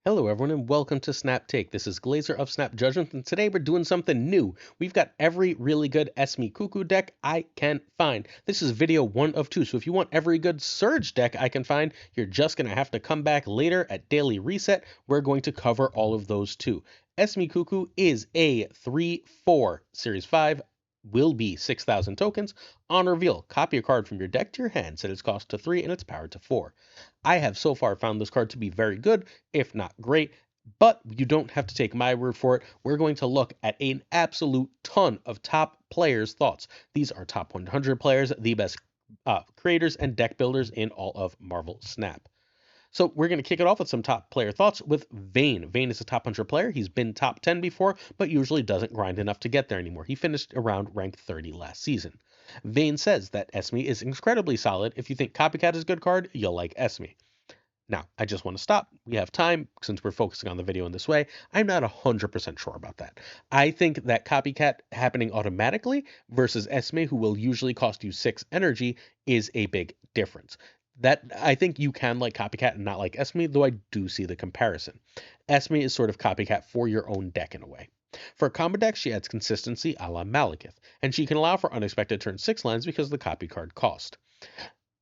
Hello, everyone, and welcome to Snap Take. This is Glazer of Snap Judgment, and today we're doing something new. We've got every really good Esme Cuckoo deck I can find. This is video 1 of 2, so if you want every good Surge deck I can find, you're just going to have to come back later at Daily Reset. We're going to cover all of those too. Esme Cuckoo is a 3/4 Series 5, will be 6,000 tokens. On reveal, copy a card from your deck to your hand, set its cost to 3 and its power to 4. I have so far found this card to be very good, if not great, but you don't have to take my word for it. We're going to look at an absolute ton of top players' thoughts. These are top 100 players, the best creators and deck builders in all of Marvel Snap. So we're going to kick it off with some top player thoughts with Vayne. Vayne is a top 100 player. He's been top 10 before, but usually doesn't grind enough to get there anymore. He finished around rank 30 last season. Vayne says that Esme is incredibly solid. If you think Copycat is a good card, you'll like Esme. Now, I just want to stop. We have time since we're focusing on the video in this way. I'm not 100% sure about that. I think that Copycat happening automatically versus Esme, who will usually cost you 6 energy, is a big difference. That I think you can like Copycat and not like Esme, though I do see the comparison. Esme is sort of Copycat for your own deck in a way. For a combo deck, she adds consistency a la Malekith, and she can allow for unexpected turn 6 lines because of the copy card cost.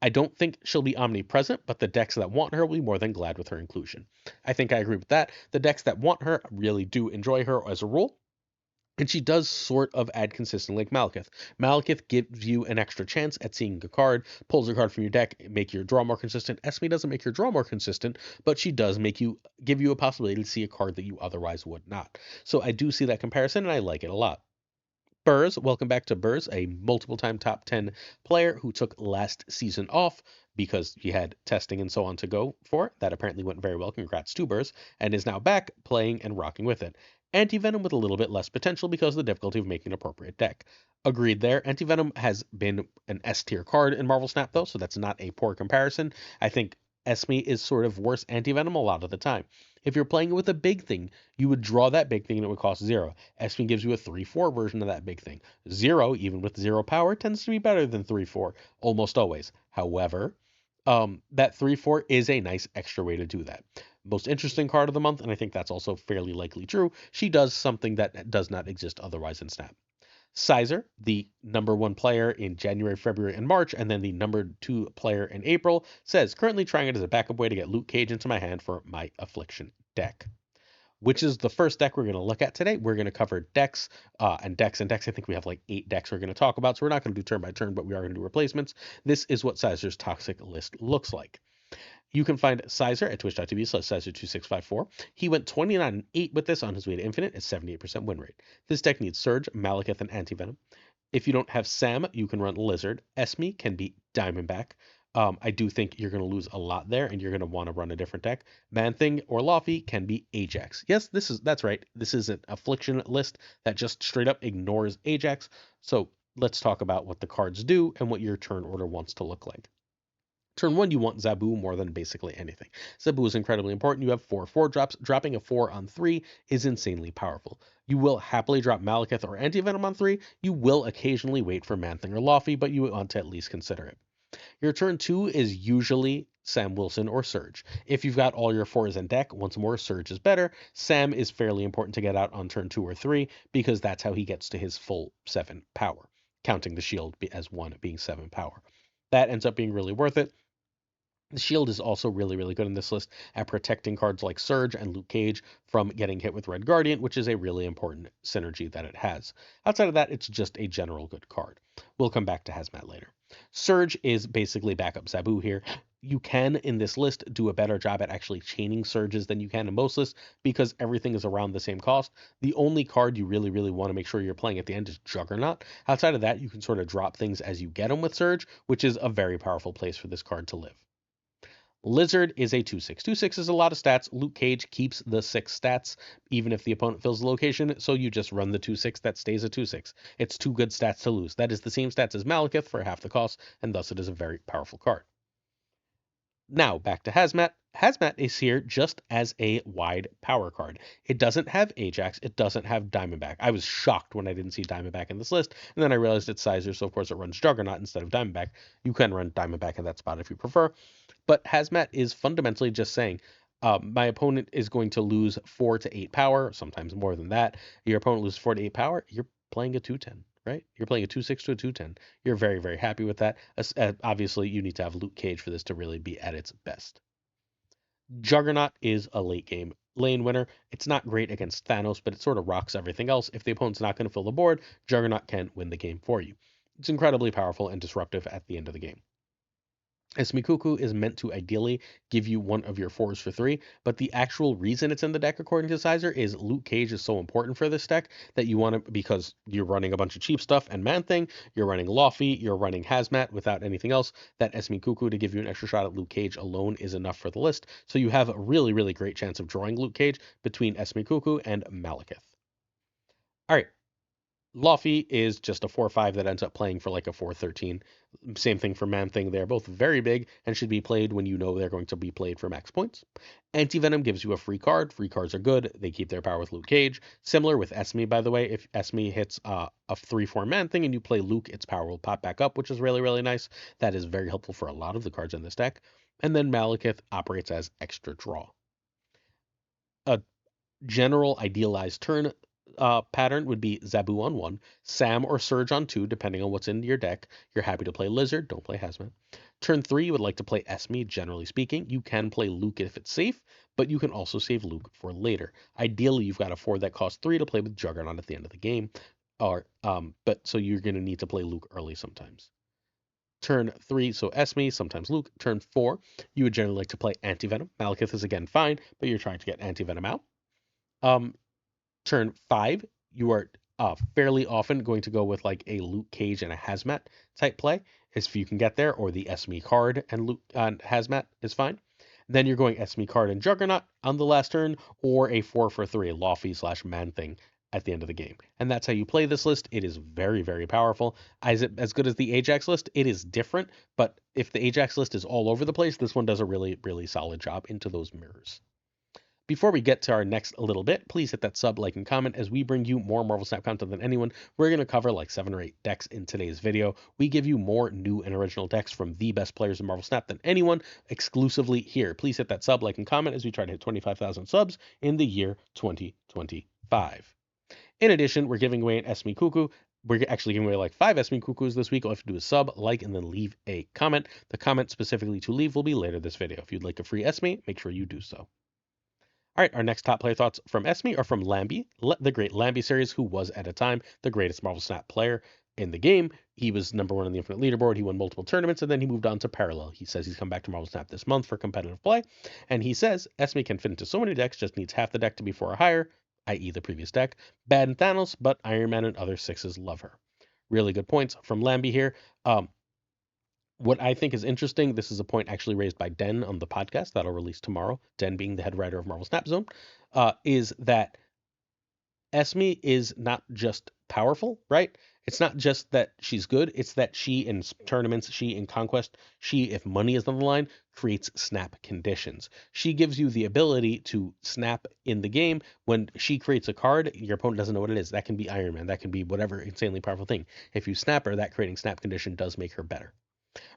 I don't think she'll be omnipresent, but the decks that want her will be more than glad with her inclusion. I think I agree with that. The decks that want her really do enjoy her as a rule. And she does sort of add consistently like Malekith. Malekith gives you an extra chance at seeing a card, pulls a card from your deck, make your draw more consistent. Esme doesn't make your draw more consistent, but she does give you a possibility to see a card that you otherwise would not. So I do see that comparison, and I like it a lot. Burrs, welcome back to Burrs, a multiple time top 10 player who took last season off because he had testing and so on to go for. That apparently went very well. Congrats to Burrs, and is now back playing and rocking with it. Anti-Venom with a little bit less potential because of the difficulty of making an appropriate deck. Agreed there. Anti-Venom has been an S tier card in Marvel Snap though, so that's not a poor comparison. I think Esme is sort of worse Anti-Venom a lot of the time. If you're playing with a big thing, you would draw that big thing and it would cost 0. Esme gives you a 3/4 version of that big thing. 0, even with 0 power, tends to be better than 3/4, almost always. However, that 3/4 is a nice extra way to do that. Most interesting card of the month, and I think that's also fairly likely true, she does something that does not exist otherwise in Snap. Sizer, the number 1 player in January, February, and March, and then the number 2 player in April, says, currently trying it as a backup way to get Luke Cage into my hand for my Affliction deck. Which is the first deck we're going to look at today. We're going to cover decks and decks and decks. I think we have like 8 decks we're going to talk about, so we're not going to do turn by turn, but we are going to do replacements. This is what Sizer's Toxic list looks like. You can find Sizer at twitch.tv/Sizer2654. He went 29-8 with this on his way to Infinite at 78% win rate. This deck needs Surge, Malekith, and Anti-Venom. If you don't have Sam, you can run Lizard. Esme can beat Diamondback. I do think you're going to lose a lot there, and you're going to want to run a different deck. Man-Thing or Laufey can be Ajax. Yes, that's right. This is an Affliction list that just straight up ignores Ajax. So let's talk about what the cards do and what your turn order wants to look like. Turn 1, you want Zabu more than basically anything. Zabu is incredibly important. You have 4/4 drops. Dropping a 4 on 3 is insanely powerful. You will happily drop Malekith or Anti-Venom on 3. You will occasionally wait for Man-Thing or Laufey, but you want to at least consider it. Your turn 2 is usually Sam Wilson or Surge. If you've got all your 4s in deck, once more, Surge is better. Sam is fairly important to get out on turn 2 or 3 because that's how he gets to his full 7 power, counting the shield as 1 being 7 power. That ends up being really worth it. The shield is also really, really good in this list at protecting cards like Surge and Luke Cage from getting hit with Red Guardian, which is a really important synergy that it has. Outside of that, it's just a general good card. We'll come back to Hazmat later. Surge is basically backup Zabu here. You can, in this list, do a better job at actually chaining Surges than you can in most lists because everything is around the same cost. The only card you really, really want to make sure you're playing at the end is Juggernaut. Outside of that, you can sort of drop things as you get them with Surge, which is a very powerful place for this card to live. Lizard is a 2/6. 2/6 is a lot of stats. Luke Cage keeps the 6 stats, even if the opponent fills the location, so you just run the 2/6 that stays a 2/6. It's 2 good stats to lose. That is the same stats as Malekith for half the cost, and thus it is a very powerful card. Now, back to Hazmat. Hazmat is here just as a wide power card. It doesn't have Ajax. It doesn't have Diamondback. I was shocked when I didn't see Diamondback in this list, and then I realized it's Sizer, so of course it runs Juggernaut instead of Diamondback. You can run Diamondback in that spot if you prefer. But Hazmat is fundamentally just saying, My opponent is going to lose 4 to 8 power, sometimes more than that. Your opponent loses 4 to 8 power, you're playing a 2/10, right? You're playing a 2/6 to a 2/10. You're very, very happy with that. Obviously, you need to have Luke Cage for this to really be at its best. Juggernaut is a late game lane winner. It's not great against Thanos, but it sort of rocks everything else. If the opponent's not going to fill the board, Juggernaut can win the game for you. It's incredibly powerful and disruptive at the end of the game. Esme Cuckoo is meant to ideally give you one of your 4s for 3, but the actual reason it's in the deck, according to Sizer, is Luke Cage is so important for this deck that you want to, because you're running a bunch of cheap stuff and Man-Thing, you're running Lofty, you're running Hazmat without anything else, that Esme Cuckoo to give you an extra shot at Luke Cage alone is enough for the list, so you have a really, really great chance of drawing Luke Cage between Esme Cuckoo and Malekith. All right, Luffy is just a 4/5 that ends up playing for like a 4/13. Same thing for Man-Thing. They're both very big and should be played when you know they're going to be played for max points. Anti-Venom gives you a free card. Free cards are good. They keep their power with Luke Cage. Similar with Esme, by the way. If Esme hits a 3/4 Man-Thing and you play Luke, its power will pop back up, which is really, really nice. That is very helpful for a lot of the cards in this deck. And then Malekith operates as extra draw. A general idealized turn pattern would be Zabu on 1, Sam or Surge on 2, depending on what's in your deck. You're happy to play Lizard, don't play Hazmat. Turn 3, you would like to play Esme, generally speaking. You can play Luke if it's safe, but you can also save Luke for later. Ideally, you've got a 4 that costs 3 to play with Juggernaut at the end of the game, but so you're going to need to play Luke early sometimes. Turn 3, so Esme, sometimes Luke. Turn 4, you would generally like to play Anti-Venom. Malekith is again fine, but you're trying to get Anti-Venom out. Turn 5, you are fairly often going to go with like a Luke Cage and a Hazmat type play, if you can get there, or the Esme card and Luke Hazmat is fine. Then you're going Esme card and Juggernaut on the last turn, or a 4 for 3 Lofty / Man-Thing at the end of the game. And that's how you play this list. It is very, very powerful. Is it as good as the Ajax list? It is different, but if the Ajax list is all over the place, this one does a really, really solid job into those mirrors. Before we get to our next little bit, please hit that sub, like, and comment as we bring you more Marvel Snap content than anyone. We're going to cover like 7 or 8 decks in today's video. We give you more new and original decks from the best players in Marvel Snap than anyone exclusively here. Please hit that sub, like, and comment as we try to hit 25,000 subs in the year 2025. In addition, we're giving away an Esme Cuckoo. We're actually giving away like 5 Esme Cuckoos this week. All you have to do is sub, like, and then leave a comment. The comment specifically to leave will be later this video. If you'd like a free Esme, make sure you do so. All right, our next top player thoughts from Esme are from Lambie, the great Lambie series, who was at a time the greatest Marvel Snap player in the game. He was number 1 on the Infinite Leaderboard. He won multiple tournaments, and then he moved on to Parallel. He says he's come back to Marvel Snap this month for competitive play, and he says Esme can fit into so many decks, just needs half the deck to be 4 or higher, i.e. the previous deck. Bad in Thanos, but Iron Man and other 6s love her. Really good points from Lambie here. What I think is interesting, this is a point actually raised by Den on the podcast that'll release tomorrow, Den being the head writer of Marvel Snap Zone, is that Esme is not just powerful, right? It's not just that she's good, it's that she in tournaments, she in Conquest, she, if money is on the line, creates snap conditions. She gives you the ability to snap in the game. When she creates a card, your opponent doesn't know what it is. That can be Iron Man, that can be whatever insanely powerful thing. If you snap her, that creating snap condition does make her better.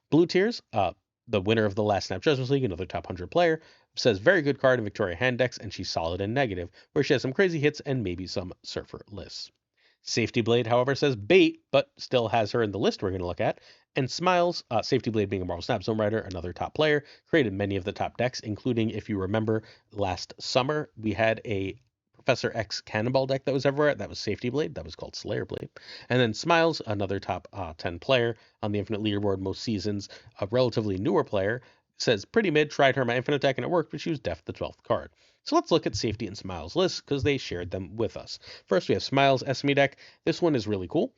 Blue Tears, the winner of the last Snap Judgments League, another top 100 player, says very good card in Victoria hand decks, and she's solid in negative, where she has some crazy hits and maybe some Surfer lists. Safety Blade, however, says bait, but still has her in the list we're going to look at. And Smiles, Safety Blade being a Marvel Snap Zone writer, another top player, created many of the top decks, including, if you remember, last summer, we had a Professor X Cannonball deck that was everywhere. That was Safety Blade. That was called Slayer Blade. And then Smiles, another top 10 player on the Infinite Leaderboard most seasons, a relatively newer player, says pretty mid, tried her in my Infinite deck and it worked, but she was def the 12th card. So let's look at Safety and Smiles lists because they shared them with us. First, we have Smiles Esme deck. This one is really cool.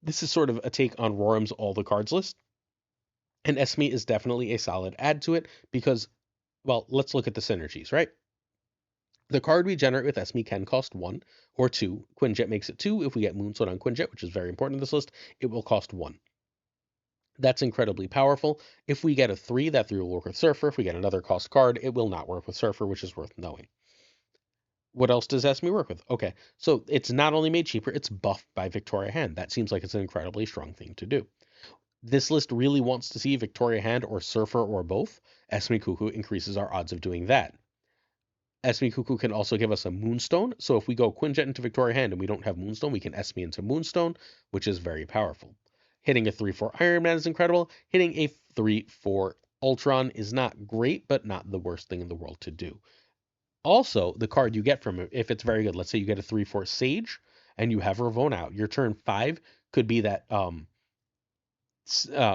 This is sort of a take on Roram's All the Cards list. And Esme is definitely a solid add to it because, well, let's look at the synergies, right? The card we generate with Esme can cost 1 or 2. Quinjet makes it 2. If we get Moonstone on Quinjet, which is very important in this list, it will cost 1. That's incredibly powerful. If we get a 3, that 3 will work with Surfer. If we get another cost card, it will not work with Surfer, which is worth knowing. What else does Esme work with? Okay, so it's not only made cheaper, it's buffed by Victoria Hand. That seems like it's an incredibly strong thing to do. This list really wants to see Victoria Hand or Surfer or both. Esme Cuckoo increases our odds of doing that. Esme Cuckoo can also give us a Moonstone, so if we go Quinjet into Victoria Hand and we don't have Moonstone, we can Esme into Moonstone, which is very powerful. Hitting a 3-4 Iron Man is incredible. Hitting a 3-4 Ultron is not great, but not the worst thing in the world to do. Also, the card you get from it, if it's very good, let's say you get a 3-4 Sage and you have Ravonna out, your turn 5 could be that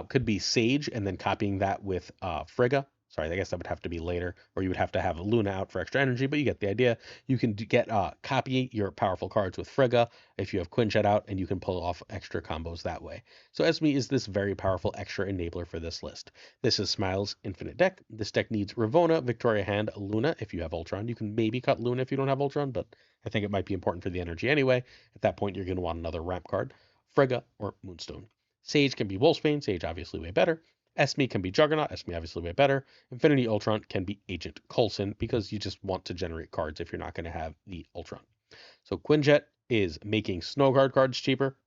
could be Sage and then copying that with Frigga. Sorry, I guess that would have to be later, or you would have to have Luna out for extra energy, but you get the idea. You can get copy your powerful cards with Frigga if you have Quinjet out, and you can pull off extra combos that way. So Esme is this very powerful extra enabler for this list. This is Smile's Infinite deck. This deck needs Ravonna, Victoria Hand, Luna if you have Ultron. You can maybe cut Luna if you don't have Ultron, but I think it might be important for the energy anyway. At that point, you're going to want another ramp card, Frigga or Moonstone. Sage can be Wolfsbane, Sage obviously way better. Esme can be Juggernaut, Esme obviously way better. Infinity Ultron can be Agent Coulson because you just want to generate cards if you're not going to have the Ultron. So Quinjet is making Snowguard cards cheaper,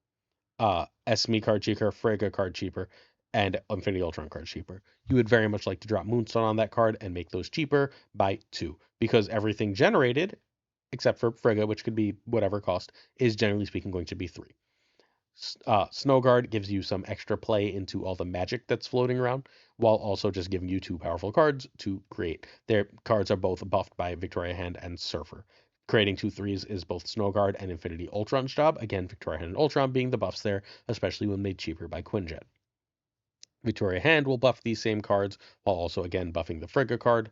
Esme card cheaper, Frigga card cheaper, and Infinity Ultron card cheaper. You would very much like to drop Moonstone on that card and make those cheaper by 2 because everything generated, except for Frigga, which could be whatever cost, is generally speaking going to be 3. Snowguard gives you some extra play into all the magic that's floating around, while also just giving you 2 powerful cards to create. Their cards are both buffed by Victoria Hand and Surfer. Creating 2/3s is both Snowguard and Infinity Ultron's job. Again, Victoria Hand and Ultron being the buffs there, especially when made cheaper by Quinjet. Victoria Hand will buff these same cards, while also again buffing the Frigga card.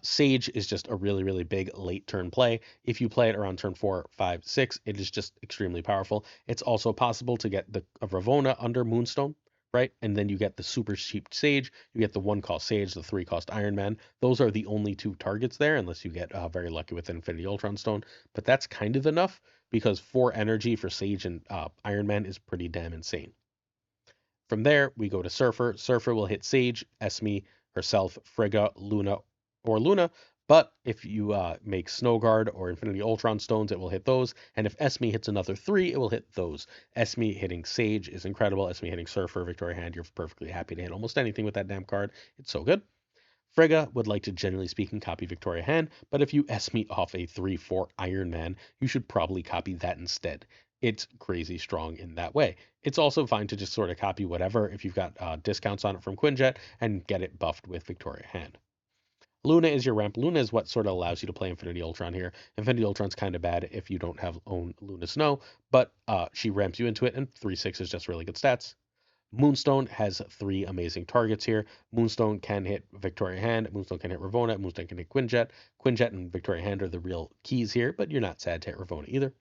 Sage is just a really, really big late turn play. If you play it around turn 4, 5, 6, it is just extremely powerful. It's also possible to get the Ravonna under Moonstone, right? And then you get the super cheap Sage. You get the 1-cost Sage, the 3-cost Iron Man. Those are the only 2 targets there, unless you get very lucky with Infinity Ultron Stone. But that's kind of enough because 4 energy for Sage and Iron Man is pretty damn insane. From there, we go to Surfer. Surfer will hit Sage, Esme, herself, Frigga, Luna, but if you make Snowguard or Infinity Ultron stones, it will hit those. And if Esme hits another 3, it will hit those. Esme hitting Sage is incredible. Esme hitting Surfer, Victoria Hand, you're perfectly happy to hit almost anything with that damn card. It's so good. Frigga would like to, generally speaking, copy Victoria Hand, but if you Esme off a 3-4 Iron Man, you should probably copy that instead. It's crazy strong in that way. It's also fine to just sort of copy whatever if you've got discounts on it from Quinjet and get it buffed with Victoria Hand. Luna is your ramp. Luna is what sort of allows you to play Infinity Ultron here. Infinity Ultron's kind of bad if you don't have own Luna Snow, but she ramps you into it, and 3/6 is just really good stats. Moonstone has 3 amazing targets here. Moonstone can hit Victoria Hand, Moonstone can hit Ravonna, Moonstone can hit Quinjet. Quinjet and Victoria Hand are the real keys here, but you're not sad to hit Ravonna either.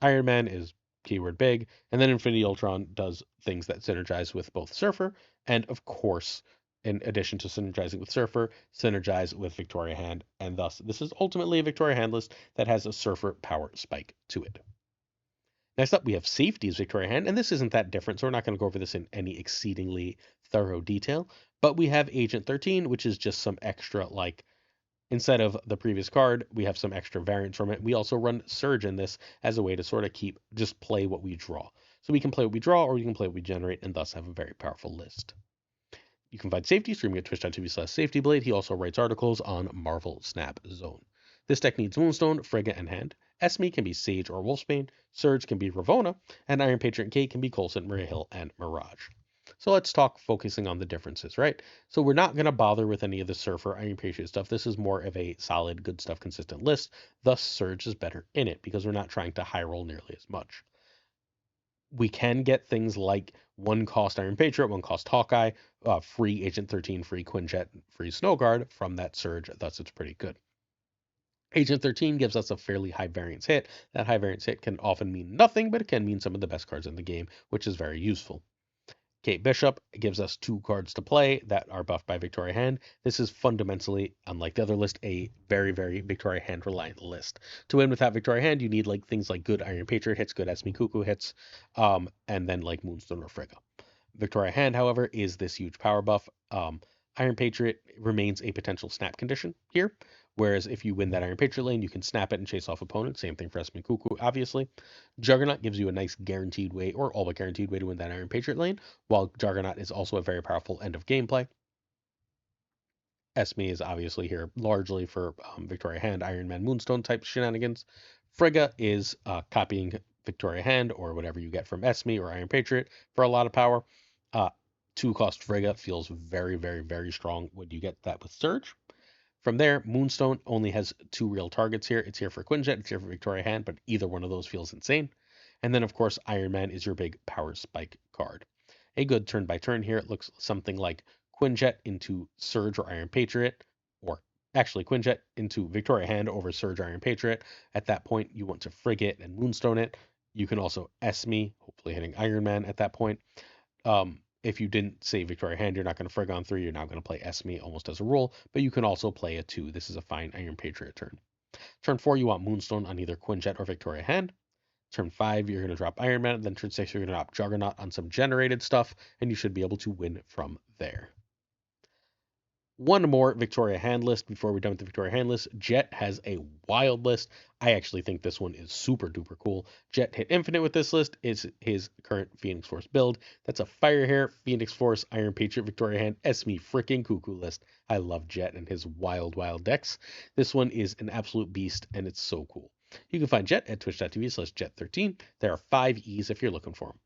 Iron Man is keyword big, and then Infinity Ultron does things that synergize with both Surfer, and of course, in addition to synergizing with Surfer, synergize with Victoria Hand, and thus this is ultimately a Victoria Hand list that has a Surfer power spike to it. Next up, we have Safety's Victoria Hand, and this isn't that different, so we're not going to go over this in any exceedingly thorough detail, but we have Agent 13, which is just some extra, like, instead of the previous card, we have some extra variants from it. We also run Surge in this as a way to sort of just play what we draw. So we can play what we draw, or we can play what we generate, and thus have a very powerful list. You can find Safety streaming at twitch.tv/safetyblade. He also writes articles on Marvel Snap Zone. This deck needs Moonstone, Frigga, and Hand. Esme can be Sage or Wolfsbane, Surge can be Ravonna, and Iron Patriot and Kate can be Coulson, Maria Hill, and Mirage. So let's talk focusing on the differences, right? So we're not going to bother with any of the Surfer, Iron Patriot stuff. This is more of a solid, good stuff, consistent list. Thus, Surge is better in it because we're not trying to high roll nearly as much. We can get things like 1-cost Iron Patriot, 1-cost Hawkeye, free Agent 13, free Quinjet, free Snowguard from that Surge. Thus, it's pretty good. Agent 13 gives us a fairly high variance hit. That high variance hit can often mean nothing, but it can mean some of the best cards in the game, which is very useful. Kate Bishop gives us 2 cards to play that are buffed by Victoria Hand. This is fundamentally, unlike the other list, a very, very Victoria Hand reliant list. To win without Victoria Hand, you need like things like good Iron Patriot hits, good Esme Cuckoo hits, and then like Moonstone or Frigga. Victoria Hand, however, is this huge power buff. Iron Patriot remains a potential snap condition here, whereas if you win that Iron Patriot lane, you can snap it and chase off opponents. Same thing for Esme Cuckoo, obviously. Juggernaut gives you a nice guaranteed way, or all but guaranteed way to win that Iron Patriot lane, while Juggernaut is also a very powerful end of gameplay. Esme is obviously here largely for Victoria Hand, Iron Man, Moonstone type shenanigans. Frigga is copying Victoria Hand or whatever you get from Esme or Iron Patriot for a lot of power. 2-cost Frigga feels very, very, very strong when you get that with Surge. From there, Moonstone only has 2 real targets here. It's here for Quinjet, it's here for Victoria Hand, but either one of those feels insane. And then, of course, Iron Man is your big power spike card. A good turn by turn here. It looks something like Quinjet into Surge or Iron Patriot, or actually Quinjet into Victoria Hand over Surge or Iron Patriot. At that point, you want to Frigate and Moonstone it. You can also Esme, hopefully hitting Iron Man at that point. If you didn't say Victoria Hand, you're not going to Frig on 3. You're now going to play Esme almost as a rule, but you can also play a 2. This is a fine Iron Patriot turn. Turn 4, you want Moonstone on either Quinjet or Victoria Hand. Turn 5, you're going to drop Iron Man. Then turn 6, you're going to drop Juggernaut on some generated stuff, and you should be able to win from there. One more Victoria Hand list before we're done with the Victoria Hand list. Jet has a wild list. I actually think this one is super duper cool. Jet hit infinite with this list. Is his current Phoenix Force build. That's a Fire Hair, Phoenix Force, Iron Patriot, Victoria Hand, Esme freaking Cuckoo list. I love Jet and his wild decks. This one is an absolute beast and it's so cool. You can find Jet at twitch.tv/Jet13. There are 5 E's if you're looking for them.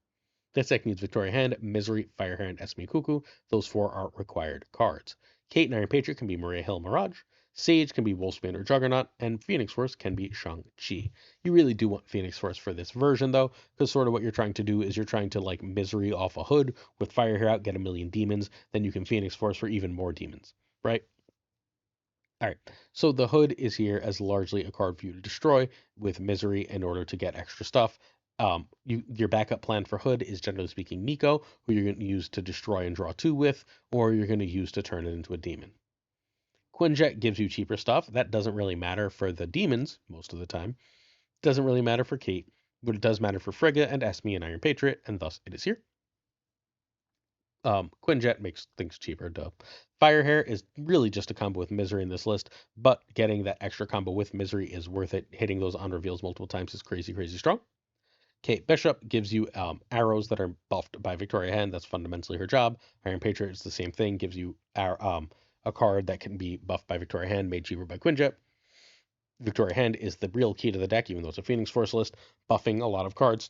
This deck needs Victoria Hand, Misery, Fire Hair, and Esme Cuckoo. Those 4 are required cards. Kate and Iron Patriot can be Maria Hill Mirage. Sage can be Wolfsbane or Juggernaut, and Phoenix Force can be Shang-Chi. You really do want Phoenix Force for this version, though, because sort of what you're trying to do is you're trying to, like, Misery off a hood with Fire Hair out, get a million demons, then you can Phoenix Force for even more demons, right? All right, so the hood is here as largely a card for you to destroy with Misery in order to get extra stuff. Your backup plan for Hood is generally speaking Miko, who you're going to use to destroy and draw 2 with, or you're going to use to turn it into a demon. Quinjet gives you cheaper stuff. That doesn't really matter for the demons most of the time. Doesn't really matter for Kate, but it does matter for Frigga and Esme and Iron Patriot, and thus it is here. Quinjet makes things cheaper, duh. Fire Hair is really just a combo with Misery in this list, but getting that extra combo with Misery is worth it. Hitting those on reveals multiple times is crazy, crazy strong. Kate Bishop gives you arrows that are buffed by Victoria Hand. That's fundamentally her job. Iron Patriot is the same thing. Gives you a card that can be buffed by Victoria Hand, made cheaper by Quinjet. Victoria Hand is the real key to the deck, even though it's a Phoenix Force list, buffing a lot of cards.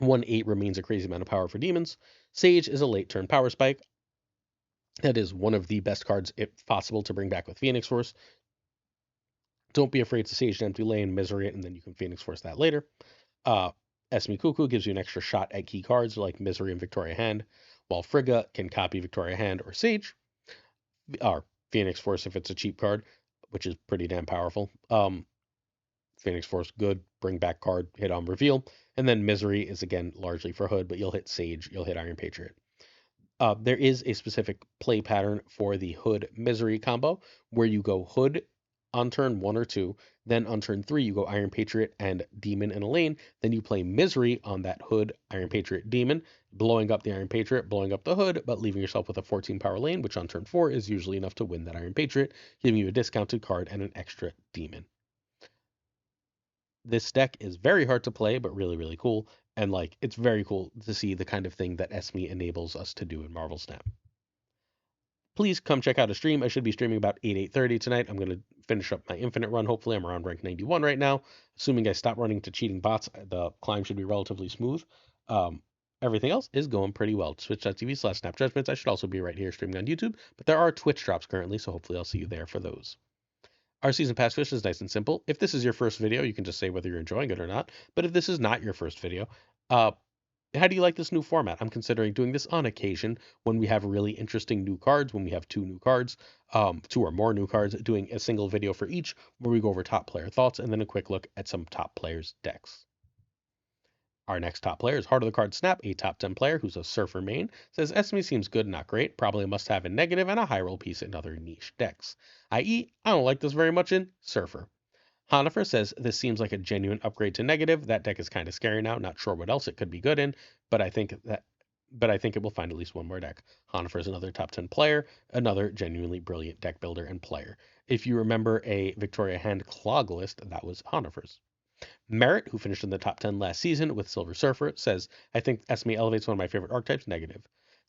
1/8 remains a crazy amount of power for demons. Sage is a late turn power spike. That is one of the best cards, if possible, to bring back with Phoenix Force. Don't be afraid to Sage an empty lane, Misery it, and then you can Phoenix Force that later. Esme Cuckoo gives you an extra shot at key cards like Misery and Victoria Hand, while Frigga can copy Victoria Hand or Sage, or Phoenix Force if it's a cheap card, which is pretty damn powerful. Phoenix Force, good, bring back card, hit on reveal, and then Misery is again largely for Hood, but you'll hit Sage, you'll hit Iron Patriot. There is a specific play pattern for the Hood Misery combo where you go Hood on turn 1 or 2, then on turn 3 you go Iron Patriot and Demon in a lane, then you play Misery on that Hood Iron Patriot Demon, blowing up the Iron Patriot, blowing up the Hood, but leaving yourself with a 14 power lane, which on turn 4 is usually enough to win that Iron Patriot, giving you a discounted card and an extra Demon. This deck is very hard to play, but really, really cool, and like it's very cool to see the kind of thing that Esme enables us to do in Marvel Snap. Please come check out a stream. I should be streaming about 8:30 tonight. I'm going to finish up my infinite run. Hopefully, I'm around rank 91 right now. Assuming I stop running to cheating bots, the climb should be relatively smooth. Everything else is going pretty well. Twitch.tv/snapjudgments. I should also be right here streaming on YouTube, but there are Twitch drops currently, so hopefully I'll see you there for those. Our season pass fish is nice and simple. If this is your first video, you can just say whether you're enjoying it or not. But if this is not your first video, how do you like this new format? I'm considering doing this on occasion when we have really interesting new cards, when we have 2 new cards, 2 or more new cards, doing a single video for each where we go over top player thoughts and then a quick look at some top players' decks. Our next top player is Heart of the Card Snap, a top 10 player who's a Surfer main. Says Esme seems good, not great, probably a must-have in negative and a high roll piece in other niche decks. I.e., I don't like this very much in Surfer. Honifer says this seems like a genuine upgrade to negative. That deck is kind of scary now. Not sure what else it could be good in, but I think that but I think it will find at least one more deck. Honifer is another top 10 player, another genuinely brilliant deck builder and player. If you remember a Victoria Hand clog list, that was Honifer's. Merritt, who finished in the top 10 last season with Silver Surfer, says, I think Esme elevates one of my favorite archetypes, negative.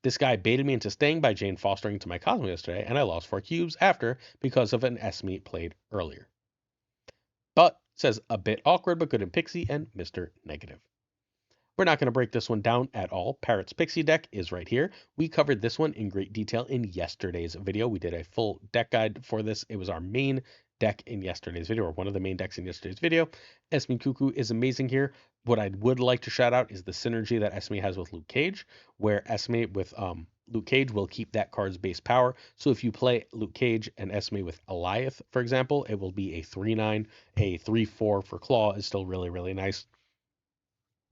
This guy baited me into staying by Jane fostering to my Cosmo yesterday, and I lost 4 cubes after because of an Esme played earlier. But says a bit awkward but good in Pixie and Mr. Negative. We're not going to break this one down at all. Parrot's Pixie deck is right here. We covered this one in great detail in yesterday's video. We did a full deck guide for this. It was our main deck in yesterday's video, or one of the main decks in yesterday's video. Esme Cuckoo is amazing here. What I would like to shout out is the synergy that Esme has with Luke Cage, where Esme with Luke Cage will keep that card's base power. So if you play Luke Cage and Esme with Eliath, for example, it will be a 3/9, a 3/4 for Claw is still really, really nice.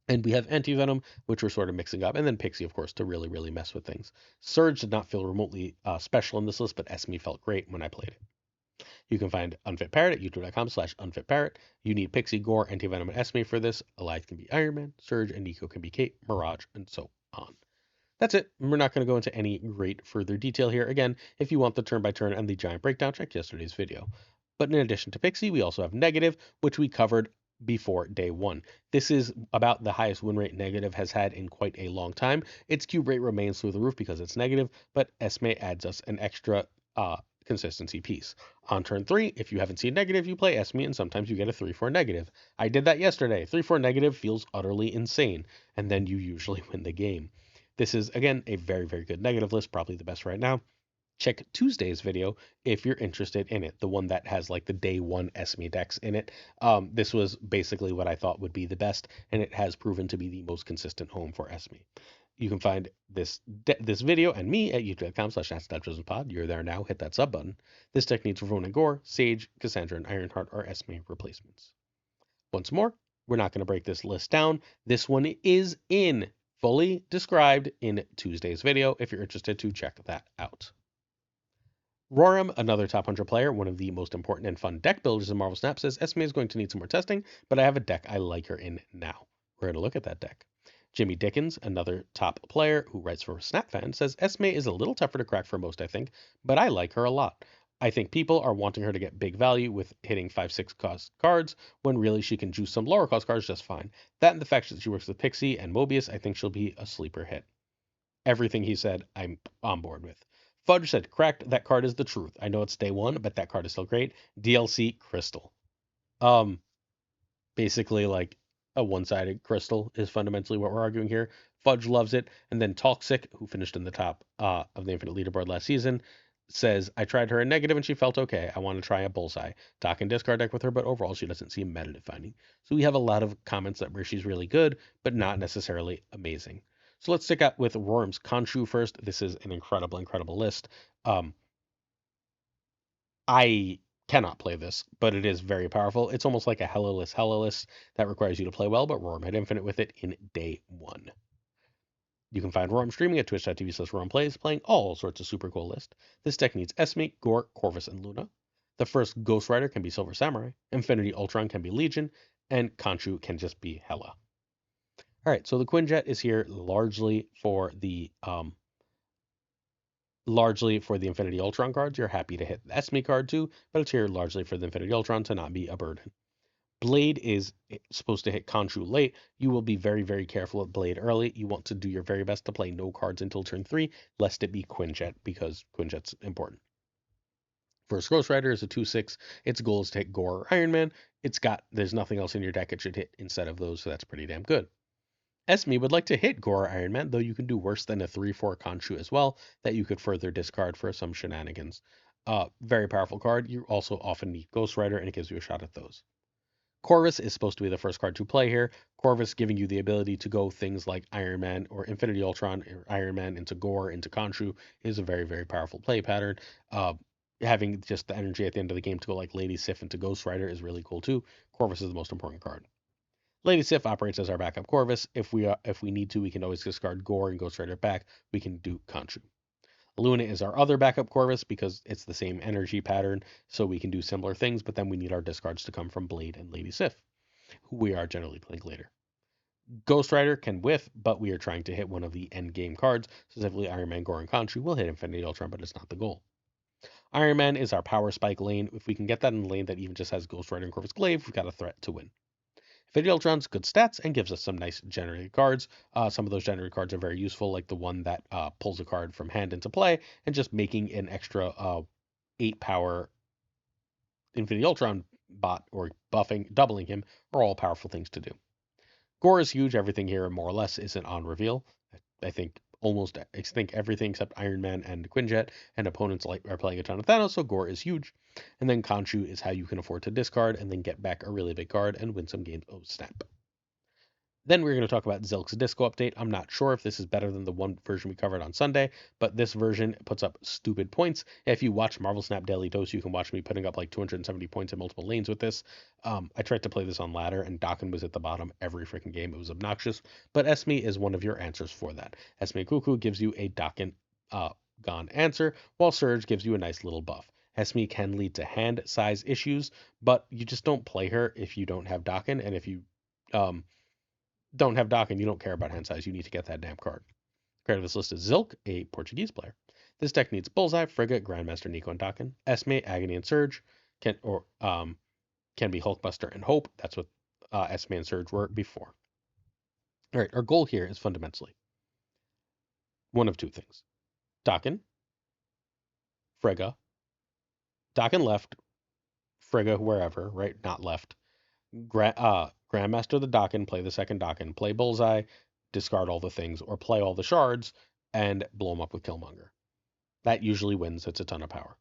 And we have Anti-Venom, which we're sort of mixing up. And then Pixie, of course, to really, really mess with things. Surge did not feel remotely special in this list, but Esme felt great when I played it. You can find Unfit Parrot at youtube.com/unfitparrot. You need Pixie, Gore, Anti-Venom, and Esme for this. Eliath can be Iron Man, Surge, and Nico can be Kate, Mirage, and so on. That's it. We're not going to go into any great further detail here. Again, if you want the turn-by-turn and the giant breakdown, check yesterday's video. But in addition to Pixie, we also have Negative, which we covered before day 1. This is about the highest win rate Negative has had in quite a long time. Its cube rate remains through the roof because it's negative, but Esme adds us an extra consistency piece. On turn 3, if you haven't seen Negative, you play Esme, and sometimes you get a 3/4 negative. I did that yesterday. 3/4 negative feels utterly insane, and then you usually win the game. This is, again, a very, very good negative list, probably the best right now. Check Tuesday's video if you're interested in it, the one that has like the day 1 Esme decks in it. This was basically what I thought would be the best, and it has proven to be the most consistent home for Esme. You can find this video and me at youtube.com/pod. You're there now. Hit that sub button. This deck needs Ravonna Gore, Sage, Cassandra, and Ironheart are Esme replacements. Once more, we're not going to break this list down. This one is fully described in Tuesday's video if you're interested to check that out. Roram, another top 100 player, one of the most important and fun deck builders in Marvel Snap, says Esme is going to need some more testing, but I have a deck I like her in now. We're going to look at that deck. Jimmy Dickens, another top player who writes for Snap Fan, says Esme is a little tougher to crack for most, I think, but I like her a lot. I think people are wanting her to get big value with hitting 5/6 cost cards, when really she can juice some lower cost cards just fine. That and the fact that she works with Pixie and Mobius, I think she'll be a sleeper hit. Everything he said, I'm on board with. Fudge said, cracked, that card is the truth. I know it's day 1, but that card is still great. DLC Crystal. Basically like a one-sided crystal is fundamentally what we're arguing here. Fudge loves it. And then Toxic, who finished in the top of the Infinite Leaderboard last season, says, I tried her in negative and she felt okay. I want to try a bullseye. Daken discard deck with her, but overall she doesn't seem meta defining. So we have a lot of comments that where she's really good, but not necessarily amazing. So let's stick out with Roram's Khonshu first. This is an incredible, incredible list. I cannot play this, but it is very powerful. It's almost like a Hellaless that requires you to play well, but Roram had Infinite with it in day 1. You can find Roram streaming at twitch.tv/RoramPlays, playing all sorts of super cool lists. This deck needs Esme, Gore, Corvus, and Luna. The first Ghost Rider can be Silver Samurai, Infinity Ultron can be Legion, and Khonshu can just be Hela. All right, so the Quinjet is here largely for the Infinity Ultron cards. You're happy to hit the Esme card too, but it's here largely for the Infinity Ultron to not be a burden. Blade is supposed to hit Khonshu late. You will be very, very careful with Blade early. You want to do your very best to play no cards until turn 3, lest it be Quinjet, because Quinjet's important. First Ghost Rider is a 2/6. Its goal is to hit Gore or Iron Man. There's nothing else in your deck it should hit instead of those, so that's pretty damn good. Esme would like to hit Gore or Iron Man, though you can do worse than a 3/4 Khonshu as well, that you could further discard for some shenanigans. Very powerful card. You also often need Ghost Rider, and it gives you a shot at those. Corvus is supposed to be the first card to play here. Corvus giving you the ability to go things like Iron Man or Infinity Ultron or Iron Man into Gore, into Khonshu is a very, very powerful play pattern. Having just the energy at the end of the game to go like Lady Sif into Ghost Rider is really cool too. Corvus is the most important card. Lady Sif operates as our backup Corvus. If we need to, we can always discard Gore and Ghost Rider back. We can do Khonshu. Luna is our other backup Corvus because it's the same energy pattern, so we can do similar things, but then we need our discards to come from Blade and Lady Sif, who we are generally playing later. Ghost Rider can whiff, but we are trying to hit one of the end game cards, specifically Iron Man, Gore, and Khonshu. We'll hit Infinity Ultron, but it's not the goal. Iron Man is our power spike lane. If we can get that in the lane that even just has Ghost Rider and Corvus Glaive, we've got a threat to win. Infinity Ultron's good stats and gives us some nice generated cards. Some of those generated cards are very useful, like the one that pulls a card from hand into play, and just making an extra 8 power Infinity Ultron bot or buffing, doubling him are all powerful things to do. Gore is huge. Everything here more or less isn't on reveal. I think everything except Iron Man and Quinjet and opponents are playing a ton of Thanos, so Gore is huge. And then Khonshu is how you can afford to discard and then get back a really big card and win some games. Oh, snap. Then we're going to talk about Zilk's disco update. I'm not sure if this is better than the one version we covered on Sunday, but this version puts up stupid points. If you watch Marvel Snap Daily Dose, you can watch me putting up like 270 points in multiple lanes with this. I tried to play this on ladder, and Daken was at the bottom every freaking game. It was obnoxious, but Esme is one of your answers for that. Esme Cuckoo gives you a Daken gone answer, while Surge gives you a nice little buff. Esme can lead to hand size issues, but you just don't play her if you don't have Daken, and if you don't have Daken, you don't care about hand size. You need to get that damn card. Creator of this list is Zilk, a Portuguese player. This deck needs Bullseye, Frigga, Grandmaster, Nico, and Daken. Esme, Agony, and Surge can be Hulkbuster and Hope. That's what Esme and Surge were before. All right, our goal here is fundamentally one of two things: Daken, Frigga, Daken left, Frigga wherever, right? Not left. Grandmaster the Daken, play the second Daken, play Bullseye, discard all the things, or play all the shards and blow them up with Killmonger. That usually wins. It's a ton of power.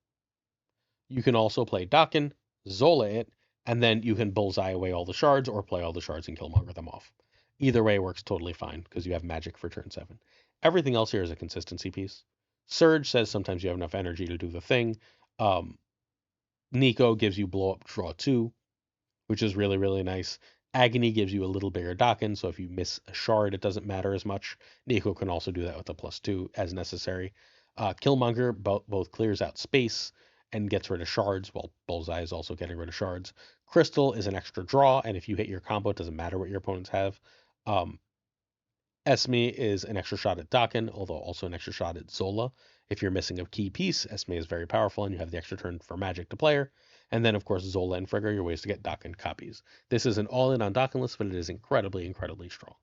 You can also play Daken, Zola it, and then you can Bullseye away all the shards or play all the shards and Killmonger them off. Either way works totally fine because you have magic for turn 7. Everything else here is a consistency piece. Surge says sometimes you have enough energy to do the thing. Nico gives you blow up, draw 2, which is really, really nice. Agony gives you a little bigger Daken, so if you miss a shard, it doesn't matter as much. Nico can also do that with a +2 as necessary. Killmonger both clears out space and gets rid of shards, while Bullseye is also getting rid of shards. Crystal is an extra draw, and if you hit your combo, it doesn't matter what your opponents have. Esme is an extra shot at Daken, although also an extra shot at Zola. If you're missing a key piece, Esme is very powerful, and you have the extra turn for magic to play her. And then, of course, Zola and Frigga are your ways to get Daken copies. This is an all-in on Daken list, but it is incredibly, incredibly strong.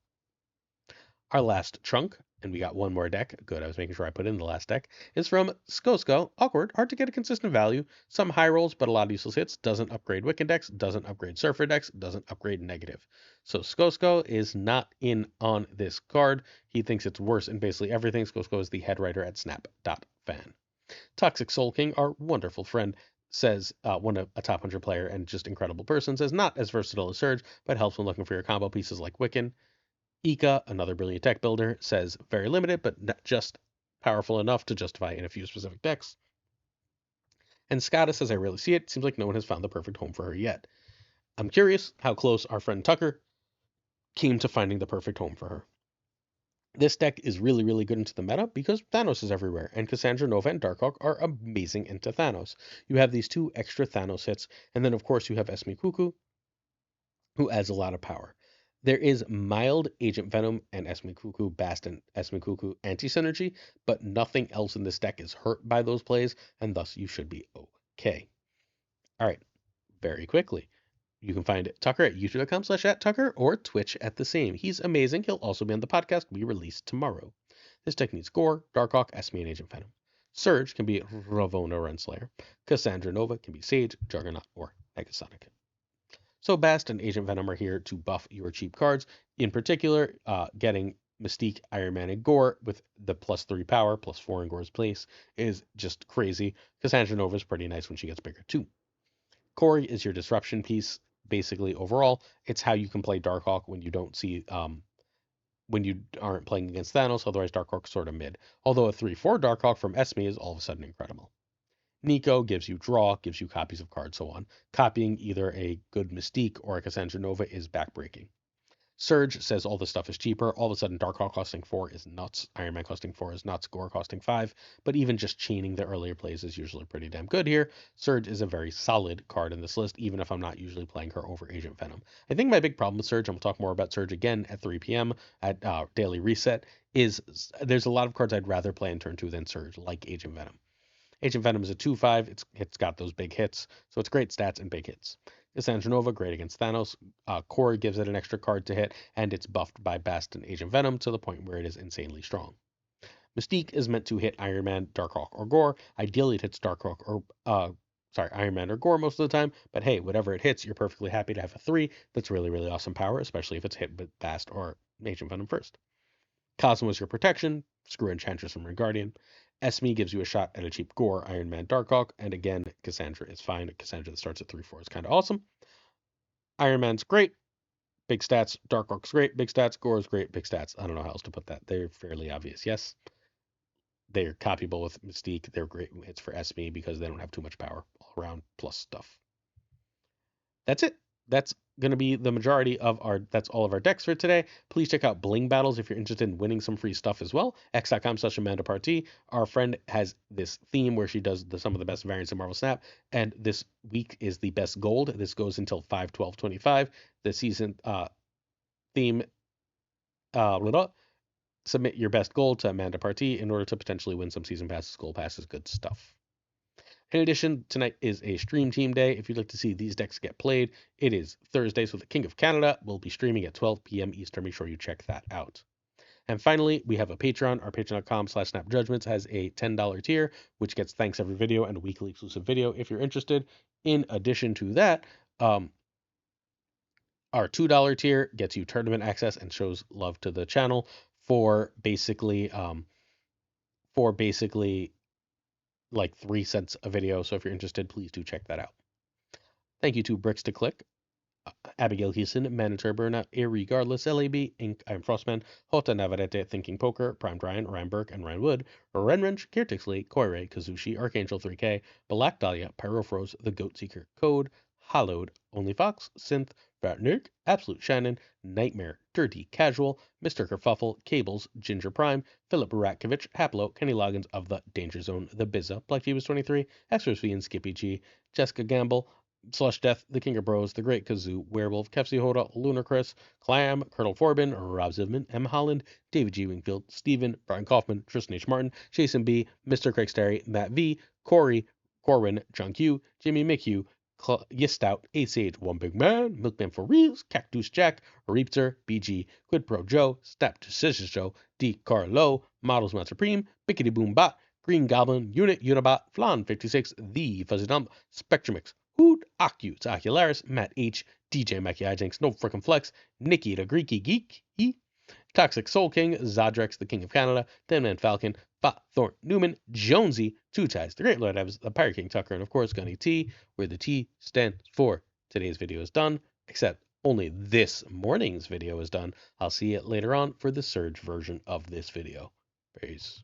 Our last chunk, and we got one more deck. Good, I was making sure I put in the last deck. Is from Skosko. Awkward, hard to get a consistent value. Some high rolls, but a lot of useless hits. Doesn't upgrade Wiccan decks, doesn't upgrade Surfer decks, doesn't upgrade negative. So Skosko is not in on this card. He thinks it's worse in basically everything. Skosko is the head writer at snap.fan. Toxic Soul King, our wonderful friend, says a top 100 player and just incredible person, says not as versatile as Surge, but helps when looking for your combo pieces like Wiccan. Ika, another brilliant deck builder, says very limited, but not just powerful enough to justify in a few specific decks. And Scada says I rarely see it. Seems like no one has found the perfect home for her yet. I'm curious how close our friend Tucker came to finding the perfect home for her. This deck is really, really good into the meta because Thanos is everywhere, and Cassandra Nova and Darkhawk are amazing into Thanos. You have these 2 extra Thanos hits, and then of course you have Esme Cuckoo, who adds a lot of power. There is mild Agent Venom and Esme Cuckoo, Bast and Esme Cuckoo anti-synergy, but nothing else in this deck is hurt by those plays, and thus you should be okay. All right, very quickly. You can find Tucker at youtube.com/@Tucker or Twitch at the same. He's amazing. He'll also be on the podcast we release tomorrow. This deck needs Gore, Darkhawk, Esme, and Agent Venom. Surge can be Ravonna Renslayer. Cassandra Nova can be Sage, Juggernaut, or Negasonic. So Bast and Agent Venom are here to buff your cheap cards. In particular, getting Mystique, Iron Man, and Gore with the +3 power, +4 in Gore's place is just crazy. Cassandra Nova is pretty nice when she gets bigger too. Corey is your disruption piece. Basically, overall, it's how you can play Darkhawk when you don't see when you aren't playing against Thanos. Otherwise, Darkhawk's sort of mid. Although a 3/4 Darkhawk from Esme is all of a sudden incredible. Nico gives you draw, gives you copies of cards, so on. Copying either a good Mystique or a Cassandra Nova is backbreaking. Surge says all this stuff is cheaper. All of a sudden, Darkhawk costing 4 is nuts. Iron Man costing 4 is nuts. Gore costing 5. But even just chaining the earlier plays is usually pretty damn good here. Surge is a very solid card in this list, even if I'm not usually playing her over Agent Venom. I think my big problem with Surge, and we'll talk more about Surge again at 3 p.m. at Daily Reset, is there's a lot of cards I'd rather play in turn 2 than Surge, like Agent Venom. Agent Venom is a 2/5. It's got those big hits, so it's great stats and big hits. Cassandra Nova, great against Thanos. Core gives it an extra card to hit, and it's buffed by Bast and Agent Venom to the point where it is insanely strong. Mystique is meant to hit Iron Man, Darkhawk, or Gore. Ideally, it hits Darkhawk or Iron Man or Gore most of the time. But hey, whatever it hits, you're perfectly happy to have a 3. That's really, really awesome power, especially if it's hit with Bast or Agent Venom first. Cosmo is your protection. Screw Enchantress and Guardian. Esme gives you a shot at a cheap Gore, Iron Man, Darkhawk, and again, Cassandra is fine. Cassandra that starts at 3/4 is kind of awesome. Iron Man's great, big stats. Darkhawk's great, big stats. Gore's great, big stats. I don't know how else to put that. They're fairly obvious, yes. They're copyable with Mystique. They're great hits for Esme because they don't have too much power all around plus stuff. That's it. That's going to be the majority of that's all of our decks for today. Please check out Bling Battles if you're interested in winning some free stuff as well. x.com/AmandaParty. Our friend has this theme where she does some of the best variants of Marvel Snap, and this week is the best gold. This goes until 5/12/25. The season theme, submit your best gold to Amanda Party in order to potentially win some season passes, gold passes, good stuff. In addition, tonight is a stream team day. If you'd like to see these decks get played, it is Thursday, so the King of Canada will be streaming at 12 p.m. Eastern. Make sure you check that out. And finally, we have a Patreon. Our patreon.com/snapjudgments has a $10 tier, which gets thanks every video and a weekly exclusive video if you're interested. In addition to that, our $2 tier gets you tournament access and shows love to the channel for basically like 3 cents a video. So if you're interested, please do check that out. Thank you to Bricks to Click, Abigail Heeson, Manager Burnout, Irregardless, LAB, Inc., I'm Frostman, Hota Navarrete, Thinking Poker, Prime Ryan, Ryan Burke, and Ryan Wood, Renwrench, Kirtixley, Koirei, Kazushi, Archangel 3K, Black Dahlia, Pyrofroze, The Goat Seeker, Code, Hollowed, Only Fox, Synth, Vatnerk, Absolute Shannon, Nightmare, Dirty Casual, Mr. Kerfuffle, Cables, Ginger Prime, Philip Ratkovich, Haplo, Kenny Loggins of the Danger Zone, The Bizza, Black Phoebus 23, Extras V and Skippy G, Jessica Gamble, Slush Death, The King of Bros, The Great Kazoo, Werewolf, Kefsi Hoda, Lunar Chris, Clam, Colonel Forbin, Rob Zivman, M. Holland, David G. Wingfield, Steven, Brian Kaufman, Tristan H. Martin, Jason B., Mr. Craig Sterry, Matt V., Corey, Corwin, John Q., Jimmy McHugh, Yistout, ACH, One Big Man, Milkman for Reals, Cactus Jack, Reapter, BG, Quid Pro Joe, Step Decision Show, D. Carlo, Models Not Supreme, Bickety Boom Bot, Green Goblin, Unit Unibot, Flan 56, The Fuzzy Dump, Spectrumix, Hoot, Acu, Ocularis, Matt H, DJ Mackie Hijinks, No Frickin' Flex, Nikki the Greeky Geek, Toxic Soul King, Zodrex, the King of Canada, Deadman Falcon, Fat Thorn Newman, Jonesy, Two Ties, the Great Lord Evans, the Pirate King Tucker, and of course Gunny T, where the T stands for. Today's video is done, except only this morning's video is done. I'll see you later on for the Surge version of this video. Peace.